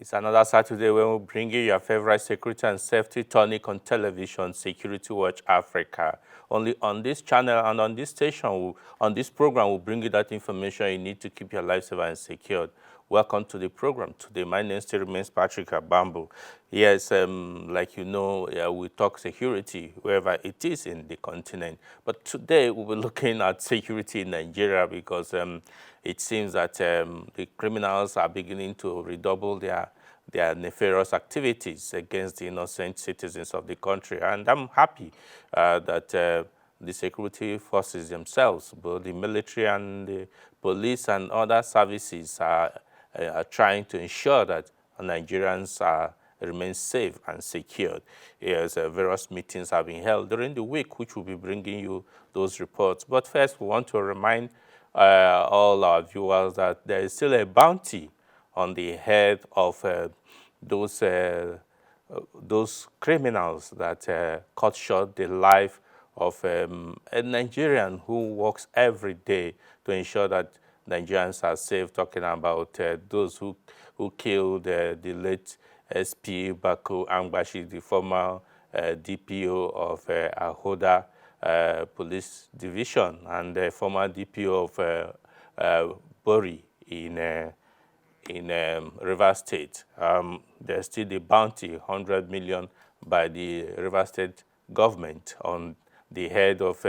It's another Saturday when we bring you your favorite security and safety tonic on television, Security Watch Africa. Only on this channel and on this station, on this program, we'll bring you that information you need to keep your life safe and secured. Welcome to the program. Today, my name still remains Patrick Abambo. Yes, like you know, we talk security wherever it is in the continent. But today, we'll be looking at security in Nigeria because it seems that the criminals are beginning to redouble their nefarious activities against the innocent citizens of the country. And I'm happy that the security forces themselves, both the military and the police and other services, are trying to ensure that Nigerians remain safe and secured. Yes, various meetings have been held during the week, which will be bringing you those reports. But first, we want to remind all our viewers that there is still a bounty on the head of those criminals that cut short the life of a Nigerian who works every day to ensure that Nigerians are safe, talking about those who killed the late SP Bako Angbashi, the former DPO of Ahoda Police Division and the former DPO of Bori in Rivers State. There's still the bounty, 100 million by the Rivers State government on the head of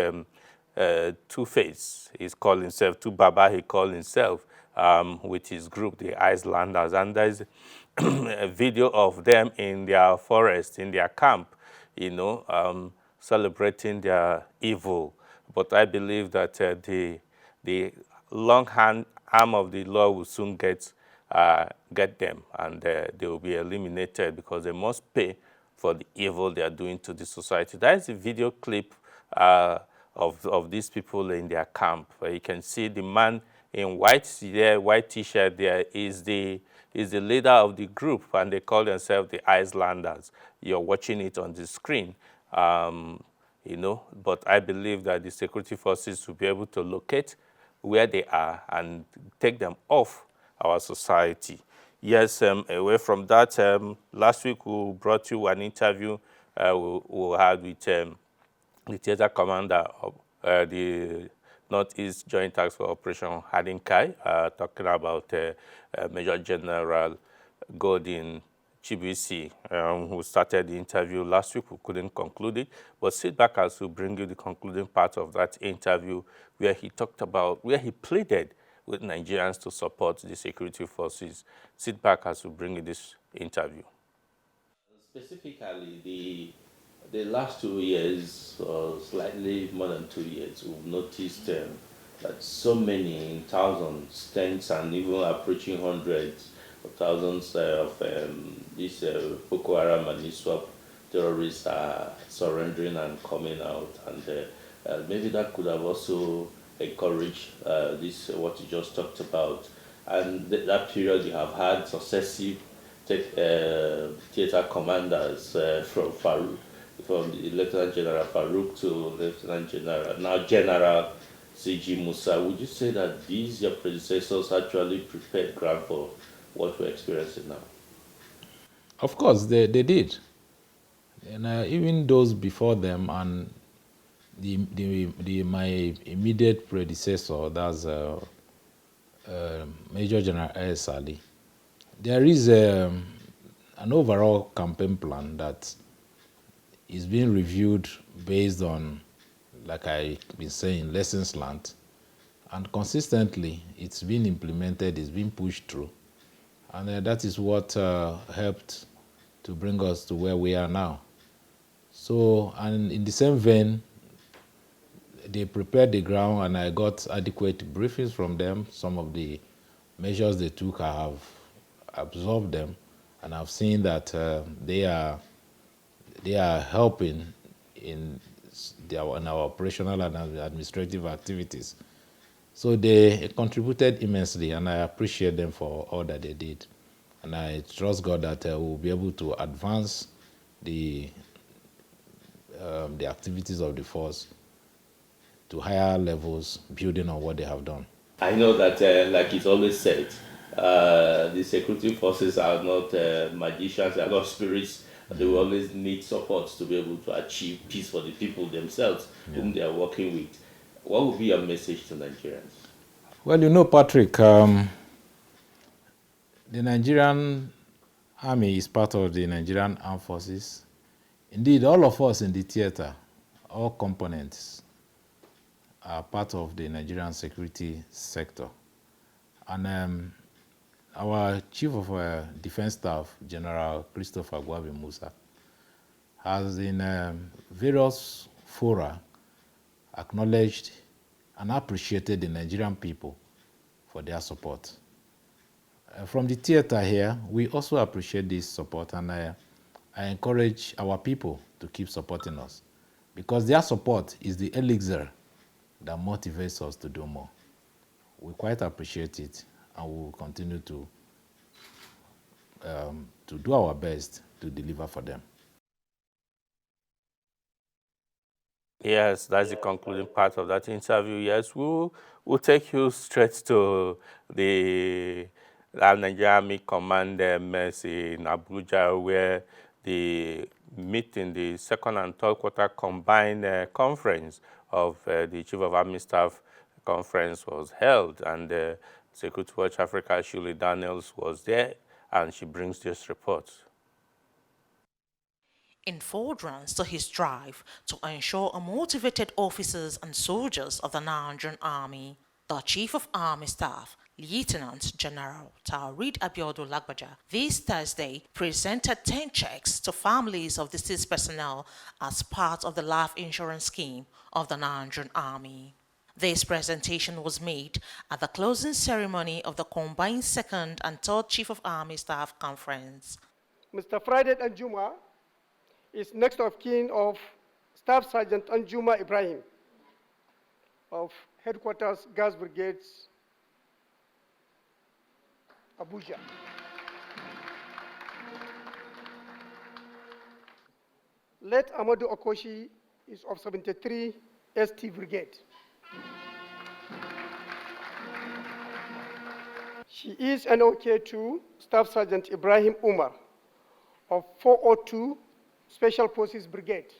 Two-Face. He's called himself, Two-Baba, he called himself, with his group, the Icelanders. And there's a video of them in their forest, in their camp, celebrating their evil. But I believe that the long arm of the law will soon get them, and they will be eliminated because they must pay for the evil they are doing to the society. That is a video clip of these people in their camp, where you can see the man in white T-shirt there is the leader of the group, and they call themselves the Icelanders. You're watching it on the screen, but I believe that the security forces will be able to locate where they are and take them off our society. Yes, away from that, last week we brought you an interview we had with the theater commander of the Northeast Joint Task Force Operation Hadinkai, talking about Major General Godin Chibisi, who started the interview last week. We couldn't conclude it, but sit back as we bring you the concluding part of that interview, where he pleaded with Nigerians to support the security forces. Sit back as we bring you this interview. Specifically, the last 2 years, or slightly more than 2 years, we've noticed that so many, thousands, tens, and even approaching hundreds of thousands of these Boko Haram and ISWAP terrorists are surrendering and coming out. And maybe that could have also encouraged what you just talked about. And that period, you have had successive theater commanders from the Lieutenant General Farouk to Lieutenant General, now General C.G. Musa. Would you say that these, your predecessors, actually prepared ground for what we're experiencing now? Of course, they did. And even those before them and my immediate predecessor, that's Major General S. Ali, there is an overall campaign plan that is being reviewed based on, like I've been saying, lessons learned. And consistently, it's been implemented, it's been pushed through. And that is what helped to bring us to where we are now. So, and in the same vein, they prepared the ground and I got adequate briefings from them. Some of the measures they took, I have absorbed them, and I've seen that they are helping in our operational and administrative activities. So they contributed immensely, and I appreciate them for all that they did. And I trust God that we'll be able to advance the activities of the force to higher levels, building on what they have done. I know that, like it's always said, the security forces are not magicians, they are not spirits. They will always need support to be able to achieve peace for the people themselves whom they are working with. What would be your message to Nigerians? Well, Patrick, the Nigerian Army is part of the Nigerian Armed Forces. Indeed, all of us in the theater, all components, are part of the Nigerian security sector. And our Chief of Defense Staff, General Christopher Gwabi Musa, has in various fora acknowledged and appreciated the Nigerian people for their support. From the theater here, we also appreciate this support, and I encourage our people to keep supporting us, because their support is the elixir that motivates us to do more. We quite appreciate it, and we will continue to do our best to deliver for them. Yes, that's the concluding part of that interview. Yes, we'll take you straight to the Nigerian Army Command mess in Abuja, where the meeting, the second and third quarter combined conference of the Chief of Army Staff conference was held, and Security Watch Africa, Shirley Daniels, was there, and she brings this report. In furtherance to his drive to ensure motivated officers and soldiers of the Nigerian Army, the Chief of Army Staff, Lieutenant General Taoreed Abiodun Lagbaja, this Thursday presented 10 checks to families of deceased personnel as part of the life insurance scheme of the Nigerian Army. This presentation was made at the closing ceremony of the combined second and third Chief of Army Staff Conference. Mr. Friday Anjuma is next of kin of Staff Sergeant Anjuma Ibrahim of Headquarters Gas Brigades, Abuja. Late Amadou Okoshi is of 73 ST Brigade. She is NOK2 Staff Sergeant Ibrahim Umar of 402 Special Forces Brigade.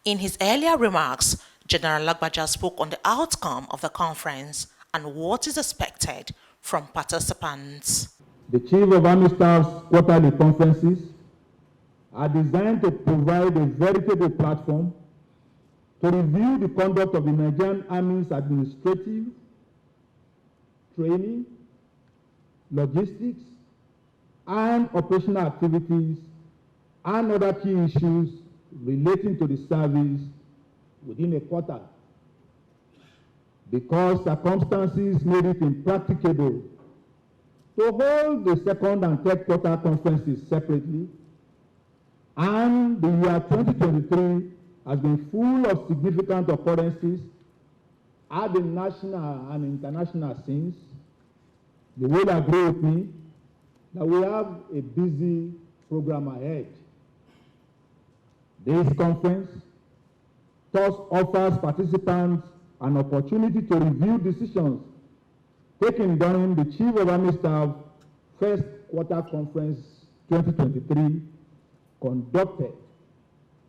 In his earlier remarks, General Lagbaja spoke on the outcome of the conference and what is expected from participants. The Chief of Army Staff's quarterly conferences are designed to provide a veritable platform to review the conduct of the Nigerian Army's administrative, training, logistics, and operational activities and other key issues relating to the service within a quarter. Because circumstances made it impracticable to hold the second and third quarter conferences separately, and the year 2023 has been full of significant occurrences at the national and international scenes, you will agree with me that we have a busy program ahead. This conference thus offers participants an opportunity to review decisions taken during the Chief of Army Staff First Quarter Conference 2023 conducted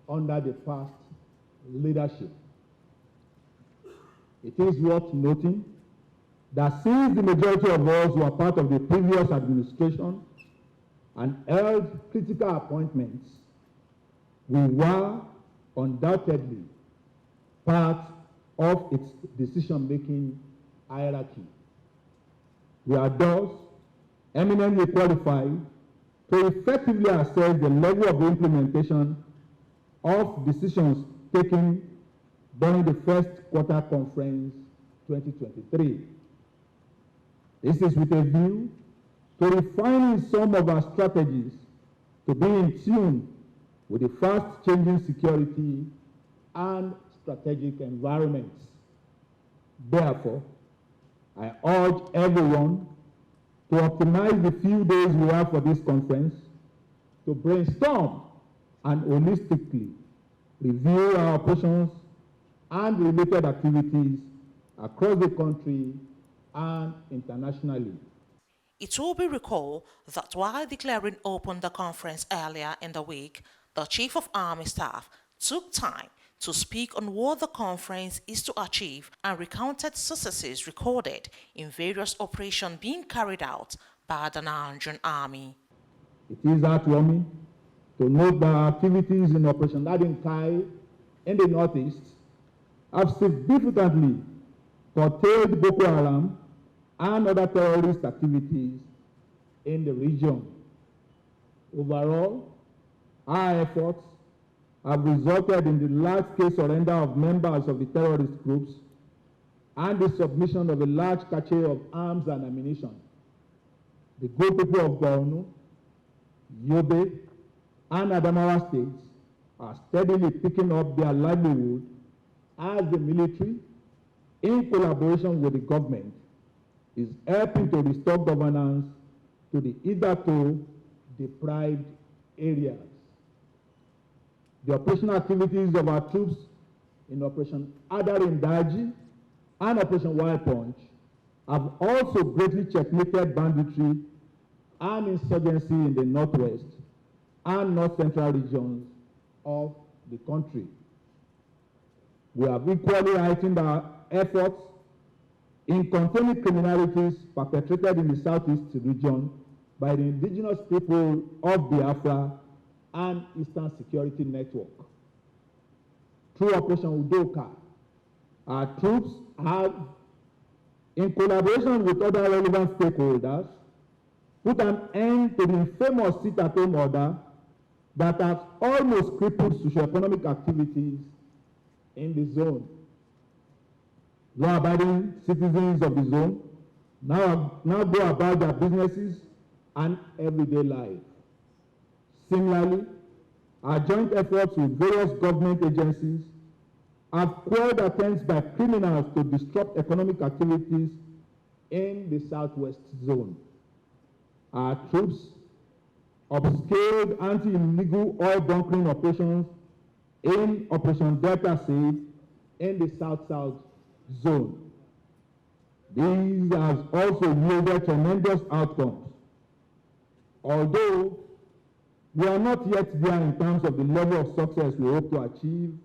under the past leadership. It is worth noting that since the majority of us were part of the previous administration and held critical appointments, we were undoubtedly part of its decision-making hierarchy. We are thus eminently qualified to effectively assess the level of implementation of decisions taken during the First Quarter Conference 2023. This is with a view to refining some of our strategies to be in tune with the fast-changing security and strategic environments. Therefore, I urge everyone to optimize the few days we have for this conference to brainstorm and holistically review our operations and related activities across the country and internationally. It will be recalled that while declaring open the conference earlier in the week, the Chief of Army Staff took time to speak on what the conference is to achieve and recounted successes recorded in various operations being carried out by the Nigerian Army. It is heartwarming to note that activities in Operation Ladin-Kai in the Northeast have significantly curtailed Boko Haram and other terrorist activities in the region. Overall, our efforts have resulted in the large-scale surrender of members of the terrorist groups and the submission of a large cache of arms and ammunition. The good people of Borno, Yobe, and Adamawa states are steadily picking up their livelihood as the military, in collaboration with the government, is helping to restore governance to the hitherto deprived areas. The operational activities of our troops in Operation Adarin Daji and Operation Wild Punch have also greatly checkmated banditry and insurgency in the northwest and north-central regions of the country. We have equally heightened our efforts in containing criminalities perpetrated in the southeast region by the indigenous people of Biafra and Eastern Security Network. Through Operation Udoka, our troops have, in collaboration with other relevant stakeholders, put an end to the infamous sit-at-home order that has almost crippled socio-economic activities in the zone. Law-abiding citizens of the zone now go about their businesses and everyday life. Similarly, our joint efforts with various government agencies have quelled attempts by criminals to disrupt economic activities in the southwest zone. Our troops upscaled anti-illegal oil bunkering operations in Operation Delta Save in the south-south zone. These have also yielded tremendous outcomes. Although we are not yet there in terms of the level of success we hope to achieve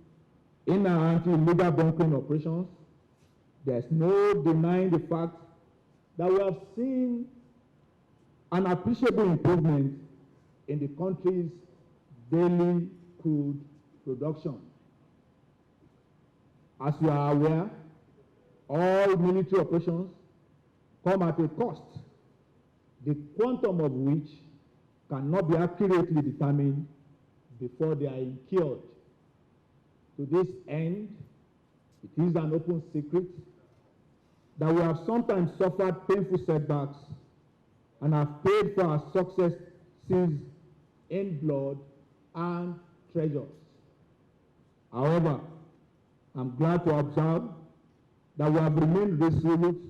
in our anti-illegal bunkering operations, there's no denying the fact that we have seen an appreciable improvement in the country's daily crude production. As you are aware, all military operations come at a cost, the quantum of which cannot be accurately determined before they are incurred. To this end, it is an open secret that we have sometimes suffered painful setbacks and have paid for our successes in blood and treasures. However, I'm glad to observe that we have remained resolute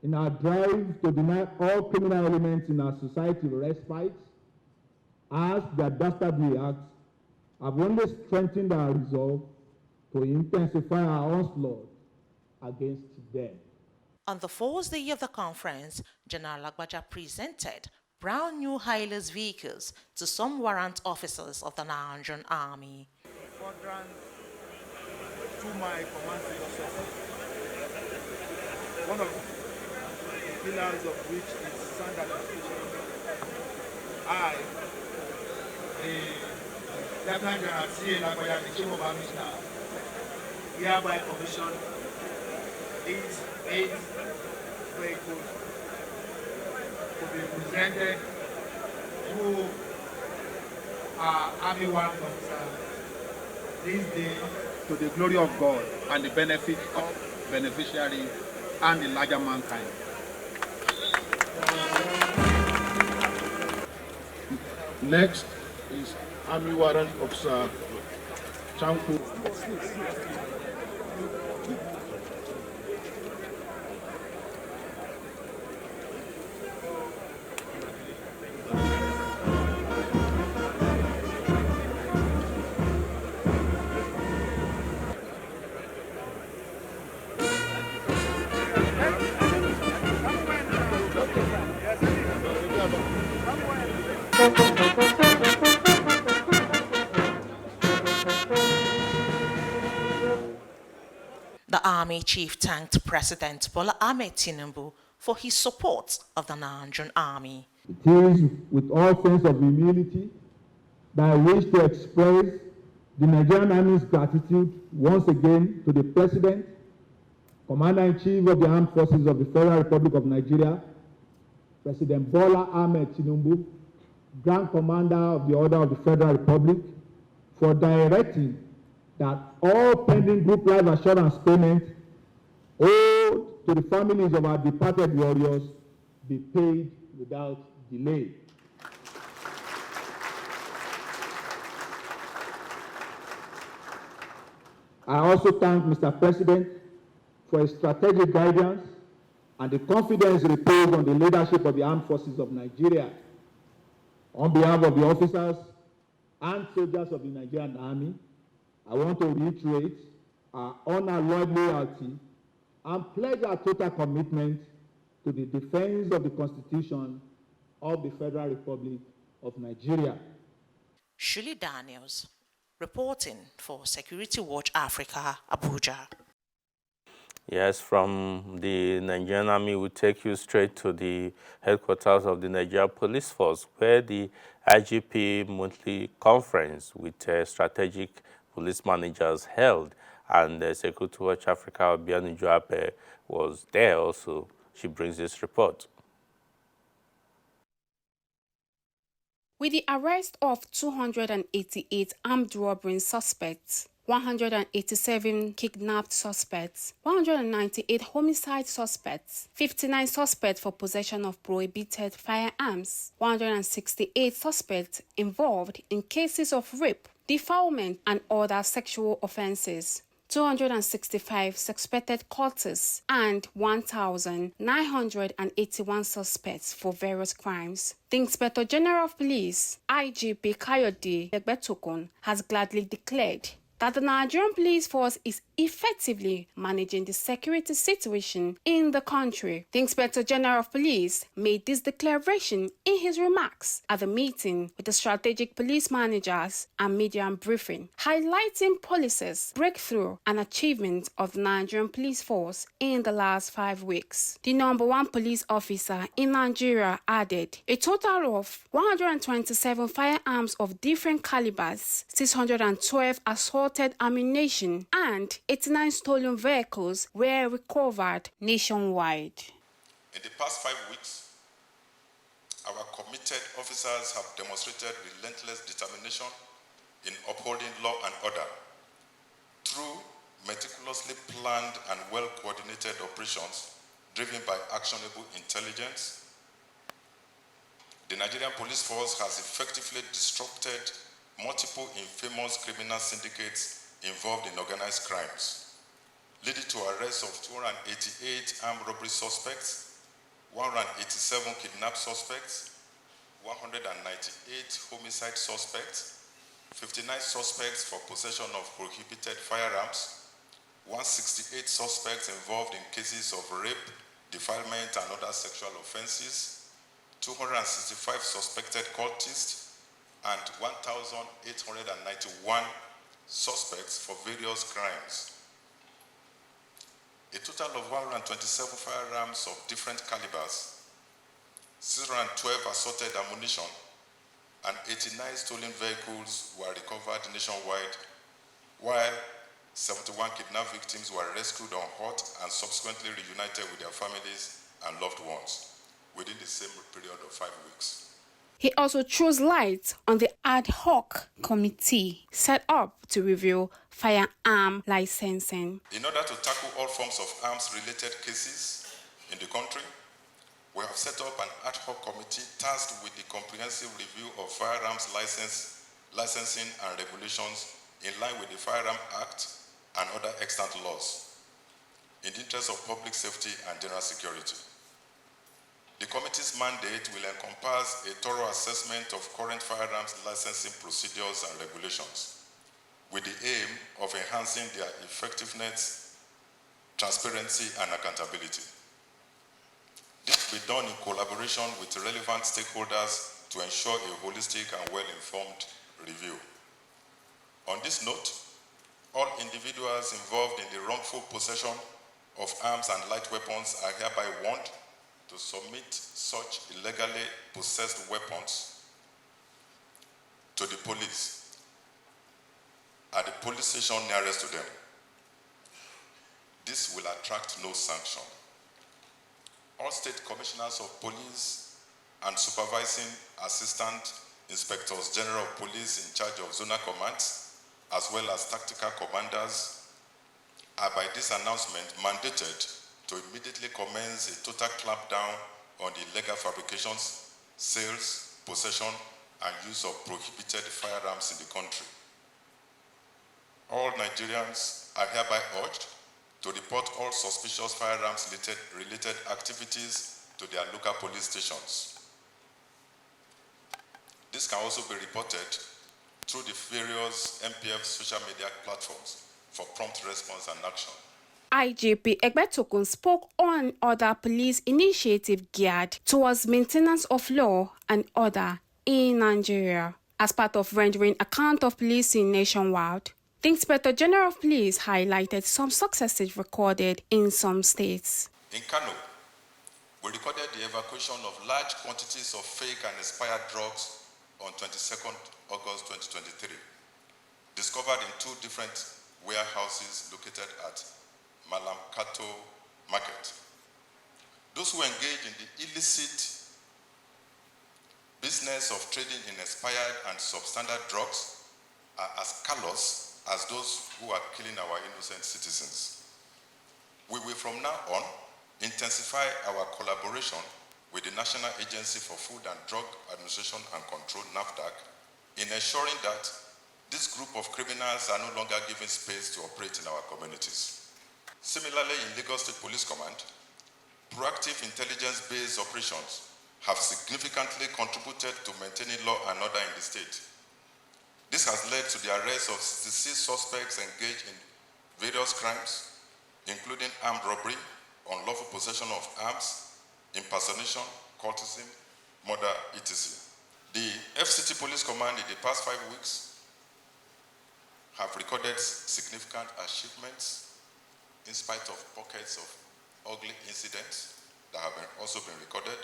in our drive to deny all criminal elements in our society respite, as their dastardly acts have only strengthened our resolve to intensify our onslaught against them. On the fourth day of the conference, General Lagbaja presented brand new Hilux vehicles to some warrant officers of the Nigerian Army. Quadrant to my command successor. One of the pillars of which is sound administration. I, the Lieutenant General C.A. Lagbaja, the Chief of Army Staff, hereby commission these 8 vehicles to be presented to our Army Warrant Officer this day to the glory of God and the benefit of beneficiaries and the larger mankind. Next is Army Warrant Officer Chanku. The Army Chief thanked President Bola Ahmed Tinubu for his support of the Nigerian Army. It is with all sense of humility that I wish to express the Nigerian Army's gratitude once again to the President, Commander-in-Chief of the Armed Forces of the Federal Republic of Nigeria, President Bola Ahmed Tinubu, Grand Commander of the Order of the Federal Republic, for directing that all pending group life assurance payments owed to the families of our departed warriors be paid without delay. I also thank Mr. President for his strategic guidance and the confidence reposed on the leadership of the Armed Forces of Nigeria. On behalf of the officers and soldiers of the Nigerian Army, I want to reiterate our unalloyed loyalty and pledge our total commitment to the defense of the Constitution of the Federal Republic of Nigeria. Shirley Daniels, reporting for Security Watch Africa, Abuja. Yes, from the Nigerian Army, we take you straight to the headquarters of the Nigeria Police Force, where the IGP monthly conference with strategic police managers held, and Security Watch Africa, Obianu Joape, was there also. She brings this report. With the arrest of 288 armed robbery suspects, 187 kidnapped suspects, 198 homicide suspects, 59 suspects for possession of prohibited firearms, 168 suspects involved in cases of rape, defilement, and other sexual offenses, 265 suspected cultists, and 1,981 suspects for various crimes. The Inspector General of Police, IGP Kayode Egbetokun, has gladly declared that the Nigerian Police Force is effectively managing the security situation in the country. The Inspector General of Police made this declaration in his remarks at the meeting with the strategic police managers and media briefing, highlighting policies, breakthrough, and achievements of the Nigerian Police Force in the last 5 weeks. The number one police officer in Nigeria added a total of 127 firearms of different calibers, 612 assault ammunition, and 89 stolen vehicles were recovered nationwide. In the past 5 weeks, our committed officers have demonstrated relentless determination in upholding law and order through meticulously planned and well-coordinated operations driven by actionable intelligence. The Nigerian Police Force has effectively disrupted multiple infamous criminal syndicates involved in organized crimes, leading to arrests of 288 armed robbery suspects, 187 kidnapped suspects, 198 homicide suspects, 59 suspects for possession of prohibited firearms, 168 suspects involved in cases of rape, defilement, and other sexual offenses, 265 suspected cultists, and 1,891 suspects for various crimes. A total of 127 firearms of different calibers, 612 assorted ammunition, and 89 stolen vehicles were recovered nationwide, while 71 kidnapped victims were rescued unhurt and subsequently reunited with their families and loved ones within the same period of 5 weeks. He also throws light on the ad hoc committee set up to review firearm licensing. In order to tackle all forms of arms-related cases in the country, we have set up an ad hoc committee tasked with the comprehensive review of firearms licensing and regulations in line with the Firearm Act and other extant laws, in the interest of public safety and general security. The committee's mandate will encompass a thorough assessment of current firearms licensing procedures and regulations, with the aim of enhancing their effectiveness, transparency, and accountability. This will be done in collaboration with relevant stakeholders to ensure a holistic and well-informed review. On this note, All individuals involved in the wrongful possession of arms and light weapons are hereby warned to submit such illegally possessed weapons to the police at the police station nearest to them. This will attract no sanction. All state commissioners of police and supervising assistant inspectors general of police in charge of zonal commands, as well as tactical commanders, are by this announcement mandated to immediately commence a total clampdown on the illegal fabrications, sales, possession, and use of prohibited firearms in the country. All Nigerians are hereby urged to report all suspicious firearms-related activities to their local police stations. This can also be reported through the various MPF social media platforms for prompt response and action. IGP Egbetokun spoke on other police initiative geared towards maintenance of law and order in Nigeria as part of rendering account of policing nationwide. The Inspector General of Police highlighted some successes recorded in some states. In Kano, we recorded the evacuation of large quantities of fake and expired drugs on 22nd August 2023, discovered in two different warehouses located at Malam Kato Market. Those who engage in the illicit business of trading in expired and substandard drugs are as callous as those who are killing our innocent citizens. We will from now on intensify our collaboration with the National Agency for Food and Drug Administration and Control, NAFDAC, in ensuring that this group of criminals are no longer given space to operate in our communities. Similarly, in Lagos State Police Command, proactive intelligence-based operations have significantly contributed to maintaining law and order in the state. This has led to the arrest of 66 suspects engaged in various crimes, including armed robbery, unlawful possession of arms, impersonation, cultism, murder, etc. The FCT Police Command in the past 5 weeks have recorded significant achievements in spite of pockets of ugly incidents that have also been recorded.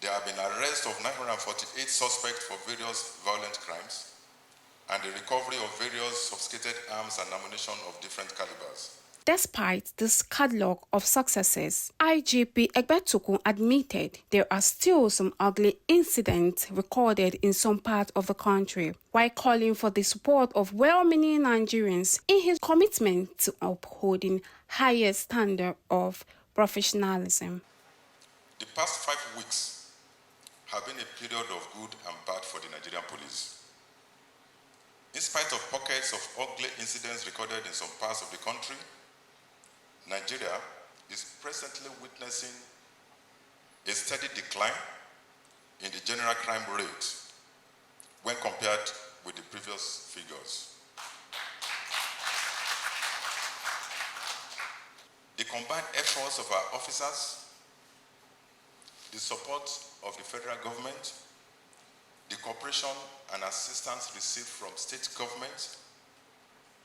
There have been arrests of 948 suspects for various violent crimes and the recovery of various sophisticated arms and ammunition of different calibers. Despite this catalogue of successes, IGP Egbetokun admitted there are still some ugly incidents recorded in some parts of the country, while calling for the support of well-meaning Nigerians in his commitment to upholding higher standard of professionalism. The past 5 weeks have been a period of good and bad for the Nigerian police. In spite of pockets of ugly incidents recorded in some parts of the country, Nigeria is presently witnessing a steady decline in the general crime rate when compared with the previous figures. The combined efforts of our officers, the support of the federal government, the cooperation and assistance received from state governments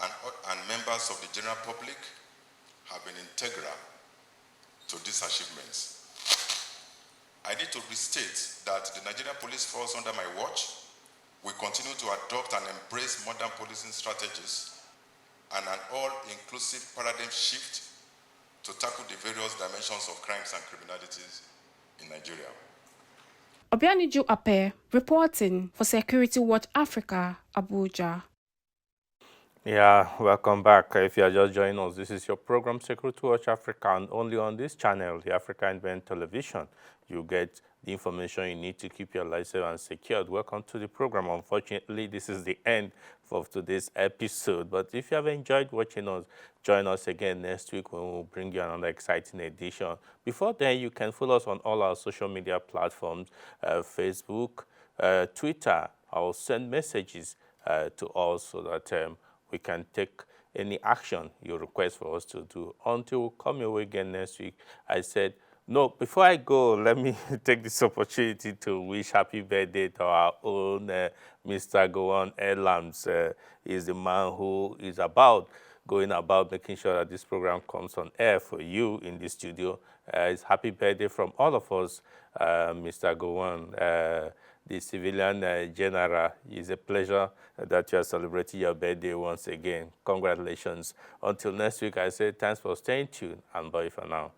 and members of the general public have been integral to these achievements. I need to restate that the Nigerian Police Force under my watch will continue to adopt and embrace modern policing strategies and an all-inclusive paradigm shift to tackle the various dimensions of crimes and criminalities in Nigeria. Obianiju Ape, reporting for Security Watch Africa, Abuja. Yeah, welcome back. If you are just joining us, this is your program Security Watch Africa, and only on this channel, the Africa Independent Television, you get the information you need to keep your life safe and secured. Welcome to the program. Unfortunately, this is the end of today's episode, but if you have enjoyed watching us, join us again next week when we'll bring you another exciting edition. Before then, you can follow us on all our social media platforms, Facebook, Twitter. I'll send messages to us so that we can take any action you request for us to do. Until we come your way again next week, I said, no, before I go, let me take this opportunity to wish happy birthday to our own Mr. Gowon Elams. He's the man who is about going about making sure that this program comes on air for you in the studio. It's happy birthday from all of us, Mr. Gowon, the civilian general. It's a pleasure that you are celebrating your birthday once again. Congratulations. Until next week, I say thanks for staying tuned and bye for now.